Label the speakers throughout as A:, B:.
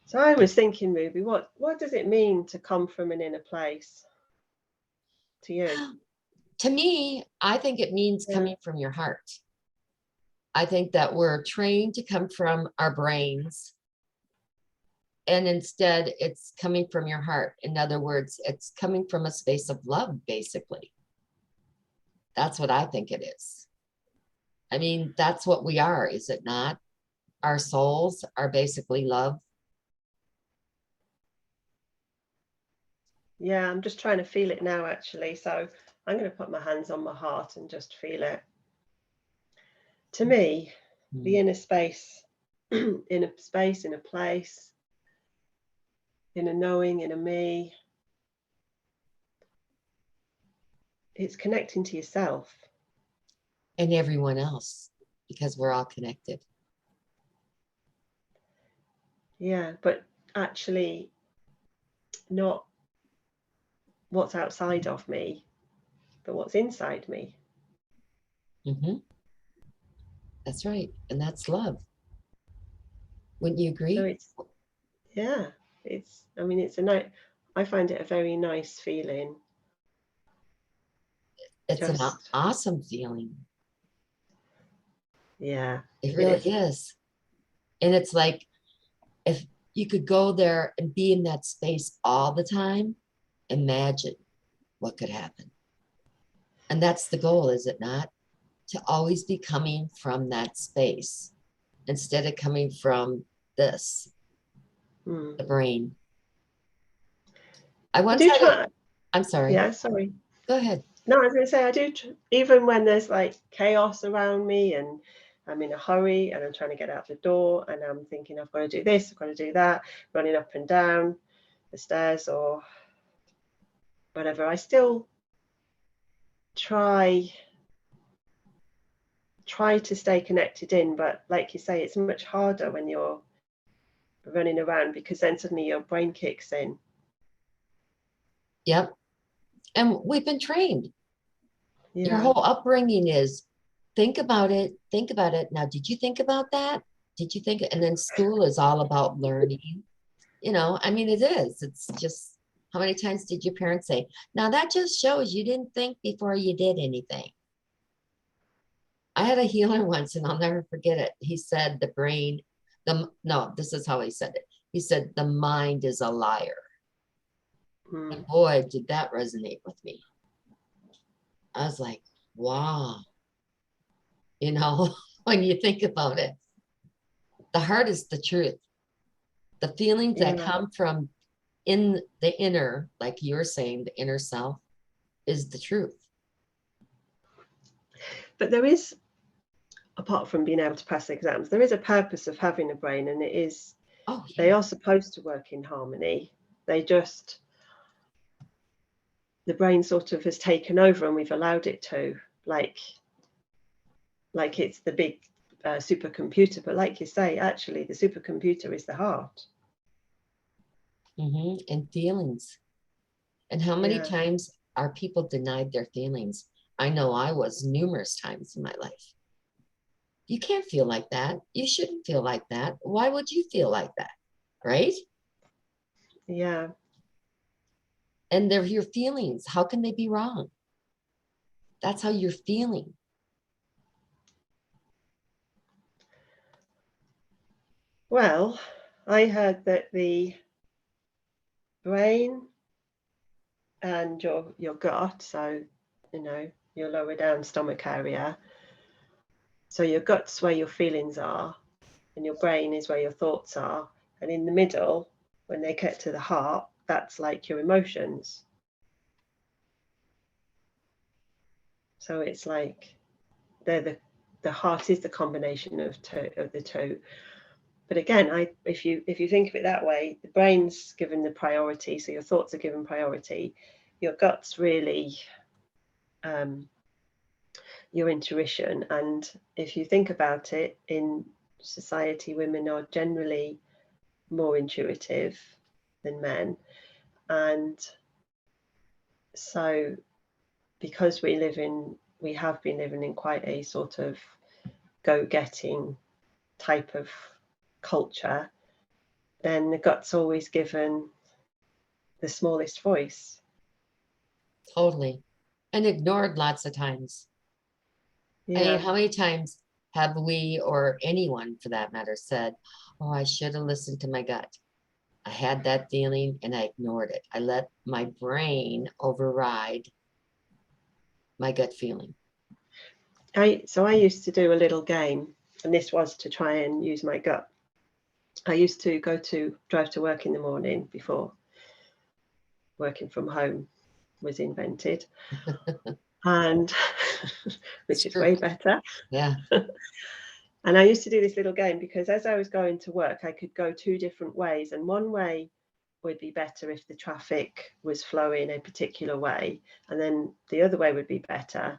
A: So I was thinking, Ruby, what does it mean to come from an inner place to you?
B: To me, I think it means coming from your heart. I think that we're trained to come from our brains, and instead it's coming from your heart. In other words, it's coming from a space of love, basically. That's what I think it is. I mean, that's what we are, is it not? Our souls are basically love.
A: Yeah, I'm just trying to feel it now, actually. So I'm going to put my hands on my heart and just feel it. To me, the inner space, in a place, in a knowing, in a me, it's connecting to yourself.
B: And everyone else, because we're all connected.
A: Yeah, but actually not what's outside of me, but what's inside me.
B: Mm-hmm. That's right. And that's love. Wouldn't you agree?
A: So I mean, it's a nice, I find it a very nice feeling.
B: It's an
A: Just,
B: awesome feeling.
A: yeah,
B: It really is. And it's like, if you could go there and be in that space all the time, imagine what could happen. And that's the goal, is it not? To always be coming from that space instead of coming from this, the brain. I once had a, I'm sorry.
A: Yeah, sorry.
B: Go ahead.
A: No, I was going to say, I do, even when there's like chaos around me and I'm in a hurry and I'm trying to get out the door and I'm thinking, I've got to do this, I've got to do that, running up and down the stairs or whatever, I still try to stay connected in. But like you say, it's much harder when you're running around, because then suddenly your brain kicks in.
B: Yep. And we've been trained.
A: Yeah.
B: Your whole upbringing is think about it, think about it. Now, did you think about that? Did you think? And then school is all about learning. You know, I mean, it is. It's just, how many times did your parents say, now that just shows you didn't think before you did anything? I had a healer once, and I'll never forget it. He said, the brain, no, this is how he said it. He said, the mind is a liar. And boy, did that resonate with me. I was like, wow. You know, when you think about it, the heart is the truth. The feelings that come from in the inner, like you're saying, the inner self, is the truth.
A: But there is, apart from being able to pass exams, there is a purpose of having a brain, and it is, they are supposed to work in harmony. They just, the brain sort of has taken over and we've allowed it to, like it's the big supercomputer. But like you say, actually the supercomputer is the heart.
B: And feelings. And how many times are people denied their feelings? I know I was numerous times in my life. You can't feel like that. You shouldn't feel like that. Why would you feel like that? Right?
A: Yeah.
B: And they're your feelings. How can they be wrong? That's how you're feeling.
A: Well, I heard that the brain and your gut, so you know, your lower down stomach area, so your gut's where your feelings are and your brain is where your thoughts are, and in the middle, when they get to the heart, that's like your emotions. So it's like they're the heart is the combination of the two. But again, if you think of it that way, the brain's given the priority, so your thoughts are given priority. Your gut's really your intuition. And if you think about it, in society, women are generally more intuitive than men. And so because we have been living in quite a sort of go-getting type of culture, then the gut's always given the smallest voice.
B: Totally. And ignored lots of times. I mean,
A: Yeah.
B: how many times have we, or anyone for that matter, said, oh, I should have listened to my gut. I had that feeling and I ignored it. I let my brain override my gut feeling.
A: So I used to do a little game, and this was to try and use my gut. I used to drive to work in the morning before working from home was invented, and which is way better.
B: Yeah.
A: And I used to do this little game because as I was going to work, I could go two different ways, and one way would be better if the traffic was flowing a particular way, and then the other way would be better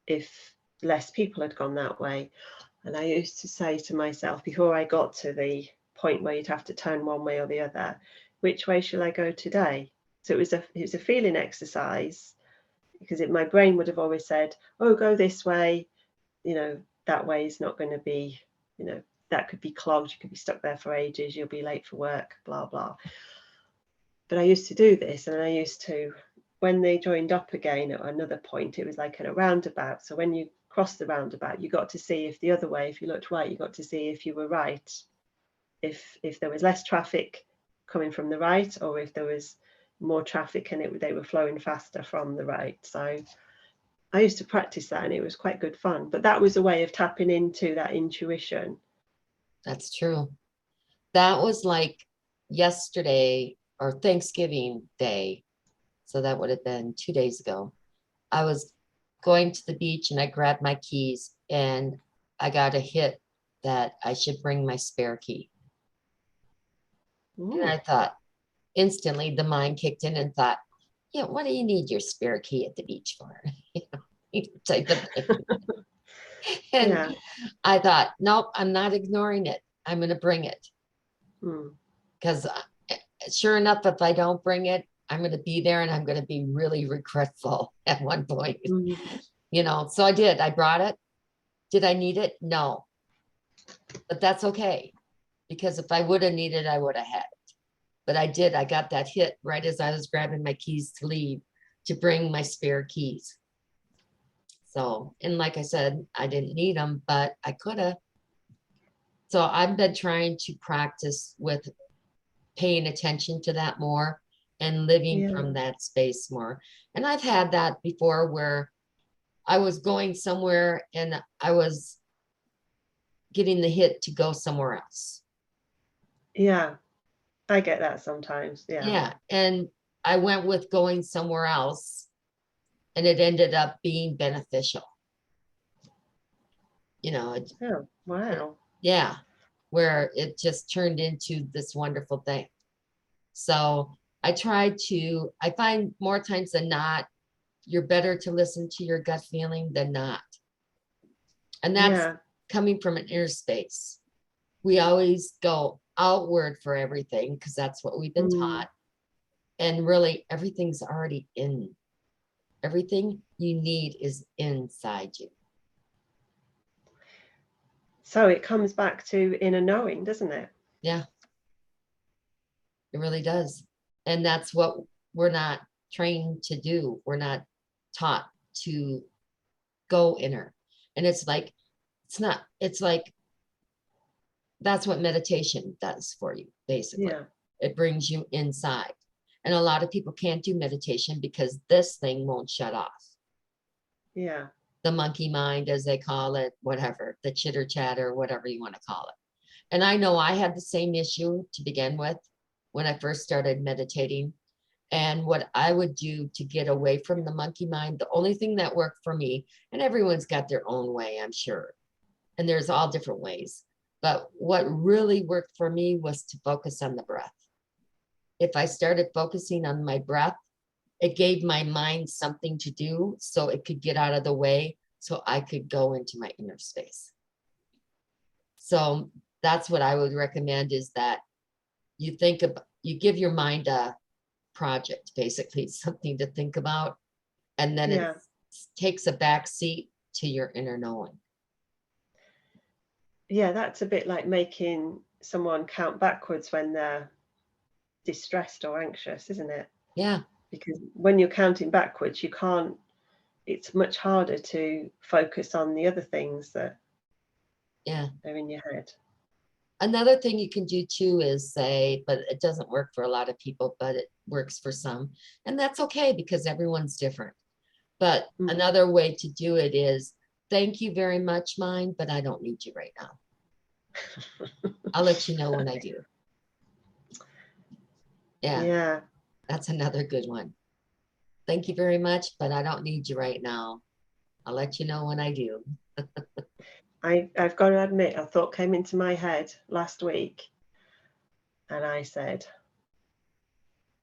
A: if less people had gone that way. And I used to say to myself, before I got to the point where you'd have to turn one way or the other, which way shall I go today? So it was a feeling exercise, because my brain would have always said, oh, go this way, that way is not going to be, that could be clogged, you could be stuck there for ages, you'll be late for work, blah blah. But I used to do this, and I used to, when they joined up again at another point, it was like in a roundabout. So when you crossed the roundabout, you got to see if the other way, if you looked right, you got to see if you were right, if there was less traffic coming from the right, or if there was more traffic and they were flowing faster from the right. So I used to practice that, and it was quite good fun. But that was a way of tapping into that intuition.
B: That's true. That was like yesterday or Thanksgiving Day. So that would have been 2 days ago. I was going to the beach and I grabbed my keys and I got a hit that I should bring my spare key. And I thought, instantly the mind kicked in and thought, yeah, what do you need your spare key at the beach for? Type of thing. And
A: Yeah.
B: I thought, nope, I'm not ignoring it. I'm going to bring it. Because sure enough, if I don't bring it, I'm going to be there and I'm going to be really regretful at one point. So I did. I brought it. Did I need it? No. But that's okay. Because if I would have needed it, I would have had it. But I did. I got that hit right as I was grabbing my keys to leave to bring my spare keys. So, and like I said, I didn't need them, but I could have. So I've been trying to practice with paying attention to that more and living from that space more. And I've had that before where I was going somewhere and I was getting the hit to go somewhere else.
A: Yeah, I get that sometimes.
B: Yeah. And I went with going somewhere else and it ended up being beneficial.
A: Oh, wow.
B: Yeah. Where it just turned into this wonderful thing. So I find more times than not, you're better to listen to your gut feeling than not. And that's coming from an inner space. We always go outward for everything because that's what we've been taught. And really, everything's already in. Everything you need is inside you.
A: So it comes back to inner knowing, doesn't it?
B: Yeah. It really does. And that's what we're not trained to do. We're not taught to go inner. And it's like that's what meditation does for you, basically. It brings you inside. And a lot of people can't do meditation because this thing won't shut off.
A: Yeah.
B: The monkey mind, as they call it, whatever, the chitter chatter, whatever you want to call it. And I know I had the same issue to begin with when I first started meditating. And what I would do to get away from the monkey mind, the only thing that worked for me, and everyone's got their own way, I'm sure. And there's all different ways. But what really worked for me was to focus on the breath. If I started focusing on my breath, it gave my mind something to do so it could get out of the way so I could go into my inner space. So that's what I would recommend, is that you give your mind a project, basically something to think about, and then it takes a back seat to your inner knowing.
A: Yeah, that's a bit like making someone count backwards when they're distressed or anxious, isn't it?
B: Yeah.
A: Because when you're counting backwards, you can't, it's much harder to focus on the other things that are in your head.
B: Another thing you can do too is say, but it doesn't work for a lot of people, but it works for some. And that's okay because everyone's different. But another way to do it is, thank you very much, mine, but I don't need you right now. I'll let you know when I do. Yeah. That's another good one. Thank you very much, but I don't need you right now. I'll let you know when I do.
A: I've got to admit, a thought came into my head last week and I said,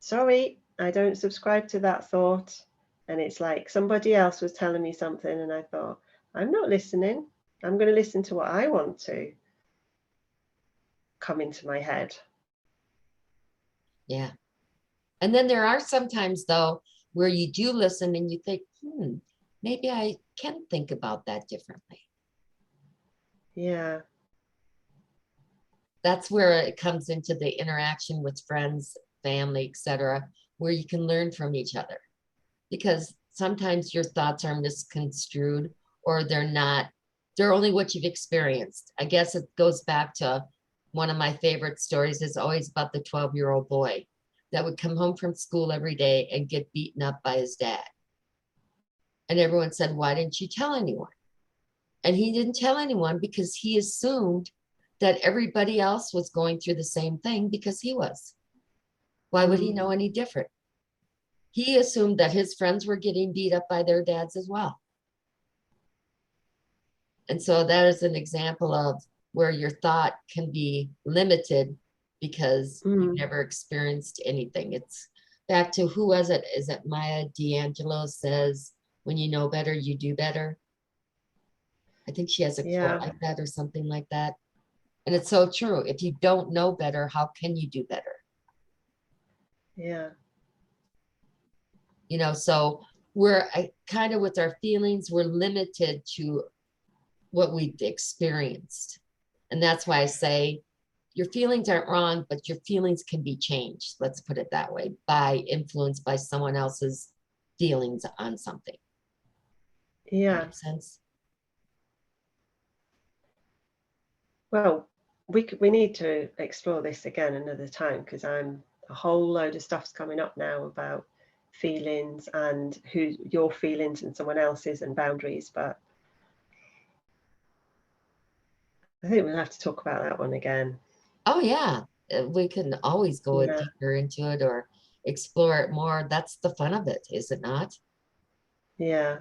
A: sorry, I don't subscribe to that thought. And it's like somebody else was telling me something and I thought, I'm not listening. I'm going to listen to what I want to come into my head.
B: Yeah. And then there are sometimes, though, where you do listen and you think, maybe I can think about that differently.
A: Yeah.
B: That's where it comes into the interaction with friends, family, etc., where you can learn from each other. Because sometimes your thoughts are misconstrued or they're only what you've experienced. I guess it goes back to one of my favorite stories is always about the 12-year-old boy that would come home from school every day and get beaten up by his dad. And everyone said, why didn't you tell anyone? And he didn't tell anyone because he assumed that everybody else was going through the same thing because he was. Why would he know any different? He assumed that his friends were getting beat up by their dads as well. And so that is an example of where your thought can be limited because you've never experienced anything. It's back to, who was it? Is it Maya Angelou says, when you know better, you do better. I think she has a quote like that or something like that. And it's so true. If you don't know better, how can you do better?
A: Yeah.
B: You know, so we're kind of with our feelings, we're limited to what we've experienced. And that's why I say your feelings aren't wrong, but your feelings can be changed. Let's put it that way, by influenced by someone else's feelings on something.
A: Yeah.
B: That makes sense.
A: Well, we need to explore this again another time because a whole load of stuff's coming up now about feelings and who your feelings and someone else's and boundaries, but I think we'll have to talk about that one again.
B: Oh yeah, we can always go deeper into it or explore it more. That's the fun of it, is it not?
A: Yeah.